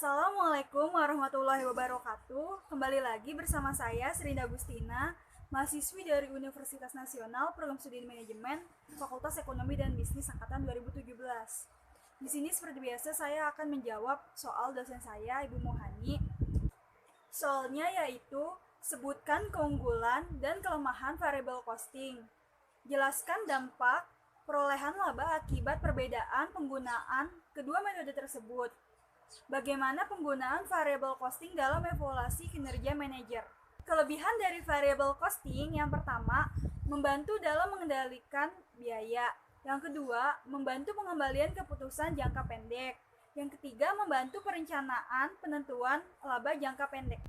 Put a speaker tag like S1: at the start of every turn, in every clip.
S1: Assalamualaikum warahmatullahi wabarakatuh. Kembali lagi bersama saya Srinda Agustina, mahasiswi dari Universitas Nasional Program Studi Manajemen, Fakultas Ekonomi dan Bisnis angkatan 2017. Di sini seperti biasa saya akan menjawab soal dosen saya, Ibu Mohani. Soalnya yaitu sebutkan keunggulan dan kelemahan variable costing. Jelaskan dampak perolehan laba akibat perbedaan penggunaan kedua metode tersebut. Bagaimana penggunaan variable costing dalam evaluasi kinerja manajer? Kelebihan dari variable costing yang pertama, membantu dalam mengendalikan biaya. Yang kedua, membantu pengembalian keputusan jangka pendek. Yang ketiga, membantu perencanaan penentuan laba jangka pendek.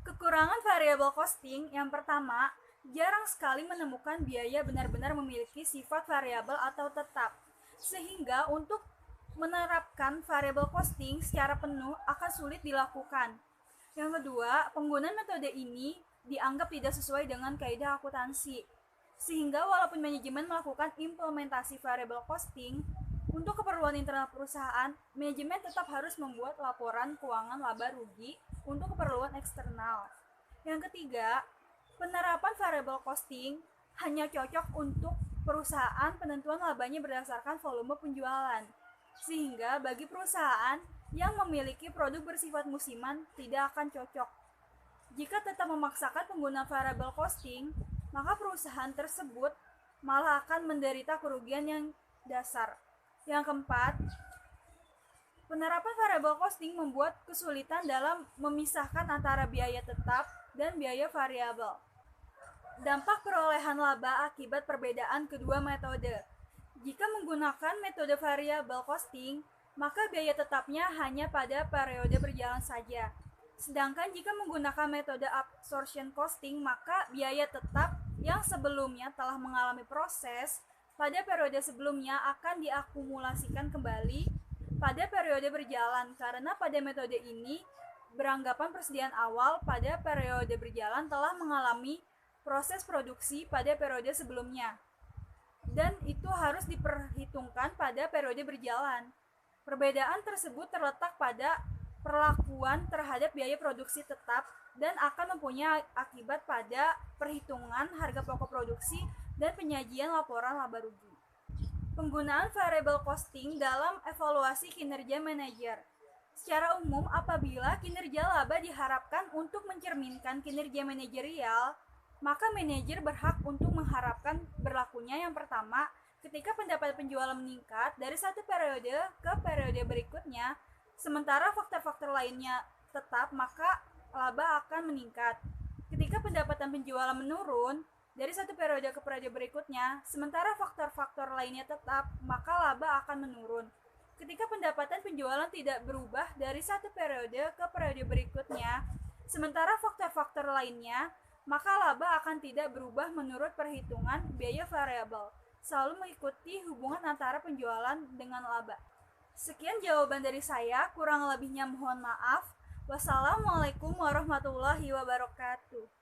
S1: Kekurangan variable costing yang pertama, jarang sekali menemukan biaya benar-benar memiliki sifat variabel atau tetap. Sehingga untuk menerapkan variable costing secara penuh akan sulit dilakukan. Yang kedua, penggunaan metode ini dianggap tidak sesuai dengan kaidah akuntansi. Sehingga walaupun manajemen melakukan implementasi variable costing, untuk keperluan internal perusahaan, manajemen tetap harus membuat laporan keuangan laba rugi untuk keperluan eksternal. Yang ketiga, penerapan variable costing hanya cocok untuk perusahaan penentuan labanya berdasarkan volume penjualan. Sehingga bagi perusahaan yang memiliki produk bersifat musiman tidak akan cocok. Jika tetap memaksakan penggunaan variable costing, maka perusahaan tersebut malah akan menderita kerugian yang dasar. Yang keempat, penerapan variable costing membuat kesulitan dalam memisahkan antara biaya tetap dan biaya variabel. Dampak perolehan laba akibat perbedaan kedua metode. Jika menggunakan metode variable costing, maka biaya tetapnya hanya pada periode berjalan saja. Sedangkan jika menggunakan metode absorption costing, maka biaya tetap yang sebelumnya telah mengalami proses pada periode sebelumnya akan diakumulasikan kembali pada periode berjalan, karena pada metode ini beranggapan persediaan awal pada periode berjalan telah mengalami proses produksi pada periode sebelumnya, dan itu harus diperhitungkan pada periode berjalan. Perbedaan tersebut terletak pada perlakuan terhadap biaya produksi tetap dan akan mempunyai akibat pada perhitungan harga pokok produksi dan penyajian laporan laba rugi. Penggunaan variable costing dalam evaluasi kinerja manajer. Secara umum, apabila kinerja laba diharapkan untuk mencerminkan kinerja manajerial, maka manajer berhak untuk mengharapkan berlakunya yang pertama, ketika pendapatan penjualan meningkat dari satu periode ke periode berikutnya, sementara faktor-faktor lainnya tetap, maka laba akan meningkat. Ketika pendapatan penjualan menurun dari satu periode ke periode berikutnya, sementara faktor-faktor lainnya tetap, maka laba akan menurun. Ketika pendapatan penjualan tidak berubah dari satu periode ke periode berikutnya, sementara faktor-faktor lainnya, maka laba akan tidak berubah menurut perhitungan biaya variabel, selalu mengikuti hubungan antara penjualan dengan laba. Sekian jawaban dari saya, kurang lebihnya mohon maaf. Wassalamualaikum warahmatullahi wabarakatuh.